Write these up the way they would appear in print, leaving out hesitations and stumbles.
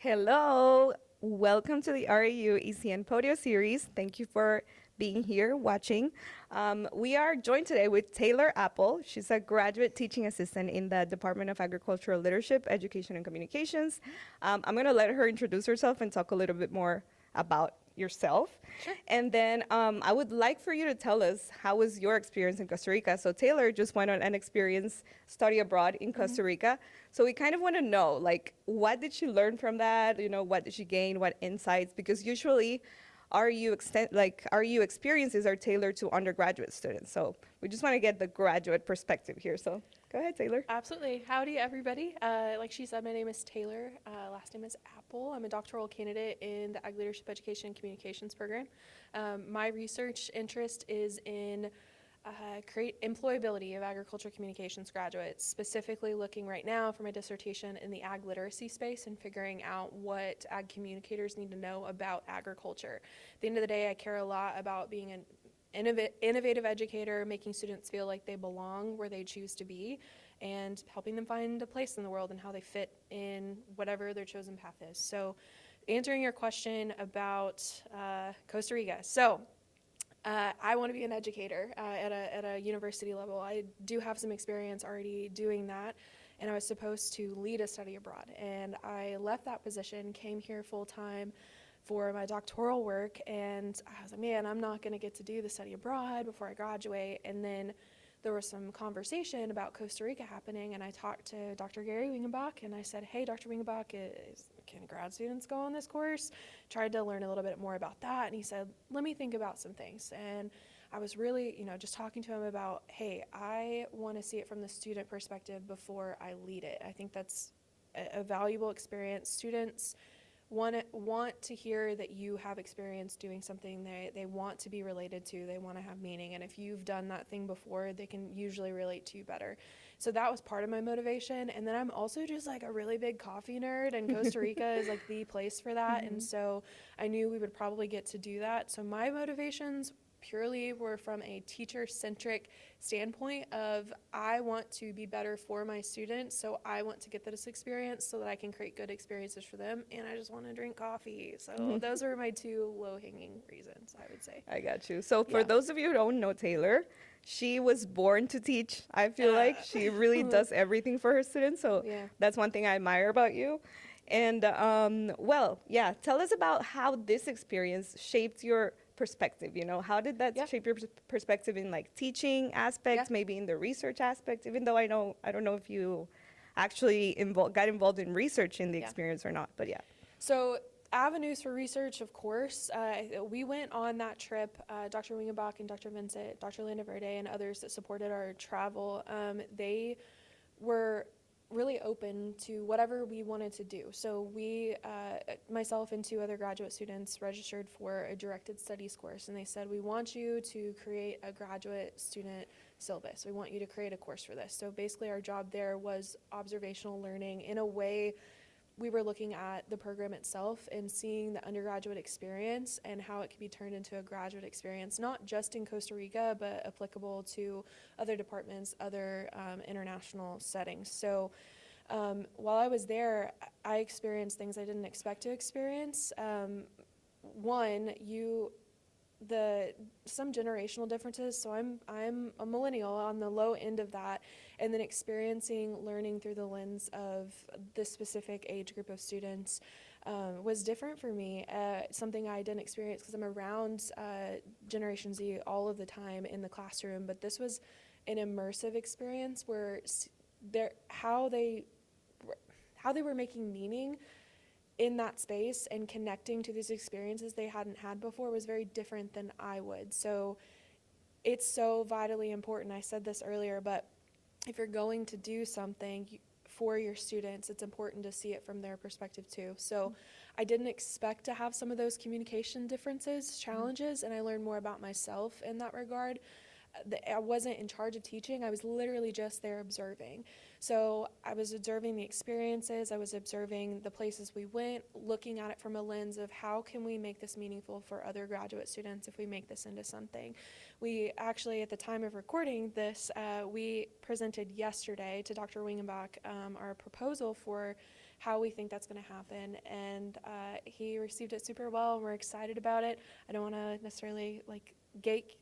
Hello, welcome to the RAU ECN Podio series. Thank you for being here watching. We are joined today with Taylor Apple. She's a graduate teaching assistant in the Department of Agricultural Leadership, Education and Communications. I'm going to let her introduce herself and talk a little bit more about yourself. Sure. And then I would like for you to tell us how was your experience in Costa Rica. So Taylor just went on an experience study abroad in Costa Rica. So we kind of want to know, like, what did she learn from that? You know, what did she gain? What insights? Because usually RU experiences are tailored to undergraduate students. So we just want to get the graduate perspective here. So go ahead, Taylor. Absolutely. Howdy, everybody. Like she said, my name is Taylor. Last name is Apple. I'm a doctoral candidate in the Ag Leadership Education and Communications program. My research interest is in create employability of agriculture communications graduates, specifically looking right now for my dissertation in the ag literacy space and figuring out what ag communicators need to know about agriculture. At the end of the day, I care a lot about being an innovative educator, making students feel like they belong where they choose to be, and helping them find a place in the world and how they fit in whatever their chosen path is. So, answering your question about Costa Rica. I want to be an educator at a university level. I do have some experience already doing that, and I was supposed to lead a study abroad. And I left that position, came here full time for my doctoral work, and I was like, man, I'm not going to get to do the study abroad before I graduate. And then there was some conversation about Costa Rica happening, and I talked to Dr. Gary Wingenbach, and I said, hey, Dr. Wingenbach, can grad students go on this course? Tried to learn a little bit more about that, and he said, let me think about some things. And I was really, just talking to him about, hey, I want to see it from the student perspective before I lead it. I think that's a valuable experience. Students want to hear that you have experience doing something they want to be related to, they want to have meaning, and if you've done that thing before, they can usually relate to you better. So that was part of my motivation. And then I'm also just like a really big coffee nerd, and Costa Rica is like the place for that. And so I knew we would probably get to do that. So my motivations purely were from a teacher-centric standpoint of I want to be better for my students, so I want to get this experience so that I can create good experiences for them, and I just want to drink coffee. So those are my two low-hanging reasons, I would say. I got you. So for Yeah. those of you who don't know Taylor, she was born to teach. I feel like she really does everything for her students. So Yeah. that's one thing I admire about you. And well, yeah, tell us about how this experience shaped your perspective. You know, how did that Yeah. shape your perspective in like teaching aspects, Yeah. maybe in the research aspect? Even though I don't know if you actually got involved in research in the Yeah. experience or not, but yeah. So avenues for research, of course. We went on that trip, Dr. Wingenbach and Dr. Vincent, Dr. Landaverde, and others that supported our travel. They were really open to whatever we wanted to do. So we, myself and two other graduate students, registered for a directed studies course, and they said, we want you to create a graduate student syllabus. We want you to create a course for this. So basically our job there was observational learning. In a way, we were looking at the program itself and seeing the undergraduate experience and how it could be turned into a graduate experience, not just in Costa Rica, but applicable to other departments, other international settings. So while I was there, I experienced things I didn't expect to experience. One, some generational differences. So I'm a millennial on the low end of that, and then experiencing learning through the lens of this specific age group of students was different for me. Something I didn't experience because I'm around Generation Z all of the time in the classroom, but this was an immersive experience where how they were making meaning in that space and connecting to these experiences they hadn't had before was very different than I would. So it's so vitally important. I said this earlier, but if you're going to do something for your students, it's important to see it from their perspective too. So I didn't expect to have some of those communication differences, challenges, and I learned more about myself in that regard. I wasn't in charge of teaching. I was literally just there observing. So I was observing the experiences, I was observing the places we went, looking at it from a lens of how can we make this meaningful for other graduate students if we make this into something. We actually, at the time of recording this, we presented yesterday to Dr. Wingenbach our proposal for how we think that's going to happen, and he received it super well, and we're excited about it. I don't want to necessarily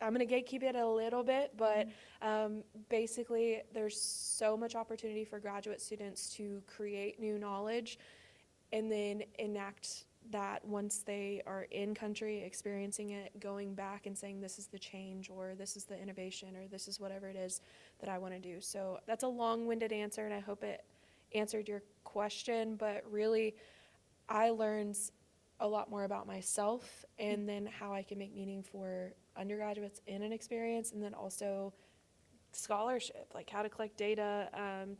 I'm going to gatekeep it a little bit, but basically there's so much opportunity for graduate students to create new knowledge and then enact that once they are in country, experiencing it, going back and saying this is the change, or this is the innovation, or this is whatever it is that I want to do. So that's a long-winded answer, and I hope it answered your question, but really I learned a lot more about myself and then how I can make meaning for undergraduates in an experience, and then also scholarship, like how to collect data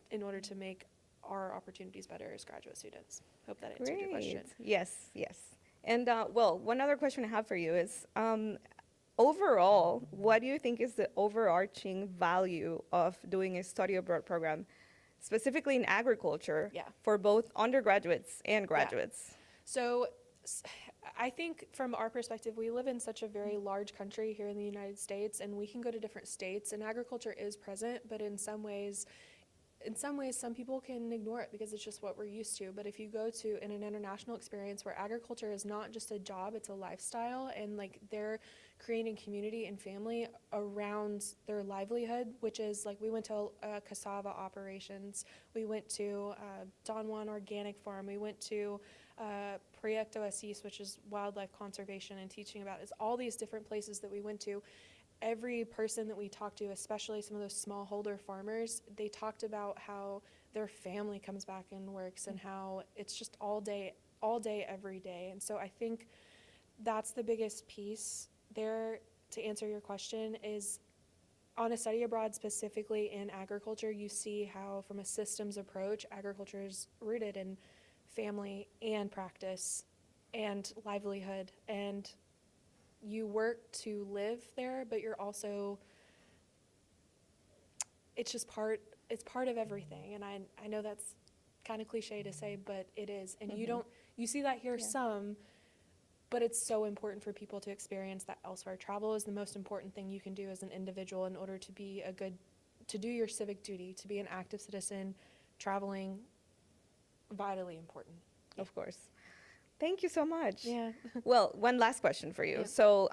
in order to make our opportunities better as graduate students. Hope that answered your question. Yes, yes. And well, one other question I have for you is, overall, what do you think is the overarching value of doing a study abroad program, specifically in agriculture, Yeah. for both undergraduates and graduates? So I think from our perspective, we live in such a very large country here in the United States, and we can go to different states, and agriculture is present, but in some ways, some people can ignore it because it's just what we're used to. But if you go to an international experience where agriculture is not just a job, it's a lifestyle, and like they're creating community and family around their livelihood, which is like we went to cassava operations, we went to Don Juan Organic Farm, we went to Proyecto Asís, which is wildlife conservation and teaching about. It's all these different places that we went to. Every person that we talked to, especially some of those smallholder farmers, they talked about how their family comes back and works, and how it's just all day, every day. And so I think that's the biggest piece there, to answer your question, is on a study abroad, specifically in agriculture, you see how from a systems approach, agriculture is rooted in family and practice and livelihood, and you work to live there, but you're also, it's part of everything. And I know that's kind of cliche to say, but it is. And you see that here some, but it's so important for people to experience that elsewhere. Travel is the most important thing you can do as an individual in order to do your civic duty, to be an active citizen. Traveling, vitally important. Of course. Thank you so much. Yeah. Well, one last question for you. Yeah. So,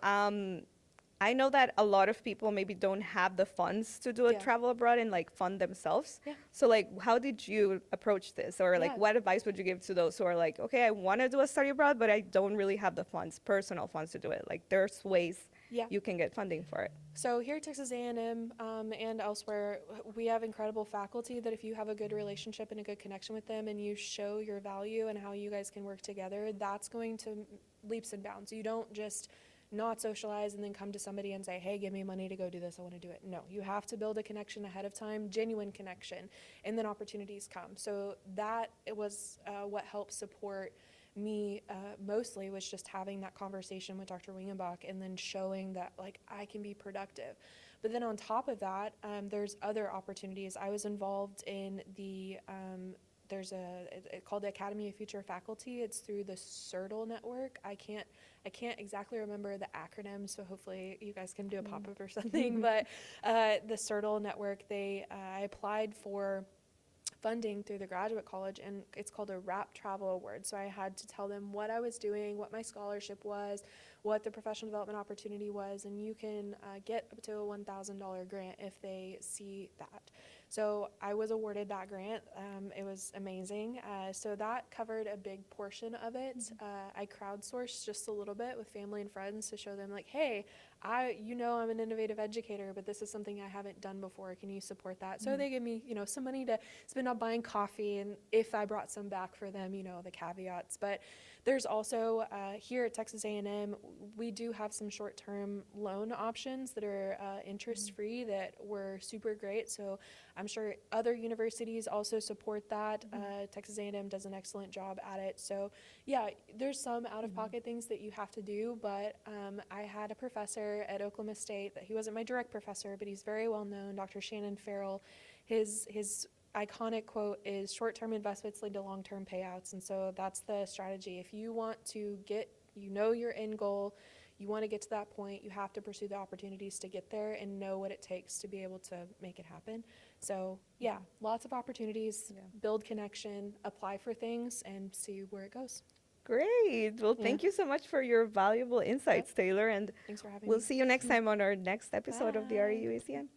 I know that a lot of people maybe don't have the funds to do a travel abroad and like fund themselves. Yeah. So like, how did you approach this? Or like, Yeah. what advice would you give to those who are like, okay, I want to do a study abroad, but I don't really have the funds, personal funds to do it. Like there's ways you can get funding for it. So here at Texas A&M and elsewhere, we have incredible faculty that if you have a good relationship and a good connection with them, and you show your value and how you guys can work together, that's going to leaps and bounds. You don't just not socialize and then come to somebody and say, hey, give me money to go do this, I want to do it. No, you have to build a connection ahead of time, genuine connection, and then opportunities come. So that was what helped support me mostly, was just having that conversation with Dr. Wingenbach and then showing that like I can be productive. But then on top of that, there's other opportunities. I was involved in the there's it's called the Academy of Future Faculty. It's through the CERTL network. I can't exactly remember the acronym, so hopefully you guys can do a pop-up or something. But the CERTL network, I applied for funding through the graduate college, and it's called a RAP Travel Award. So I had to tell them what I was doing, what my scholarship was, what the professional development opportunity was, and you can get up to a $1,000 grant if they see that. So I was awarded that grant. It was amazing. So that covered a big portion of it. I crowdsourced just a little bit with family and friends to show them like, hey, I'm an innovative educator, but this is something I haven't done before. Can you support that? So they give me, some money to spend on buying coffee, and if I brought some back for them, the caveats. But there's also here at Texas A&M, we do have some short-term loan options that are interest-free that were super great. So I'm sure other universities also support that. Texas A&M does an excellent job at it. So yeah, there's some out-of-pocket things that you have to do, but I had a professor at Oklahoma State that he wasn't my direct professor, but he's very well known, Dr. Shannon Farrell. His iconic quote is short-term investments lead to long-term payouts. And so that's the strategy. If you want to get, your end goal, you want to get to that point, you have to pursue the opportunities to get there and know what it takes to be able to make it happen. So yeah, lots of opportunities, Yeah. build connection, apply for things, and see where it goes. Great. Well, Yeah. thank you so much for your valuable insights, Taylor, and Thanks for having we'll me. see you next time on our next episode of the Bye. REUACN.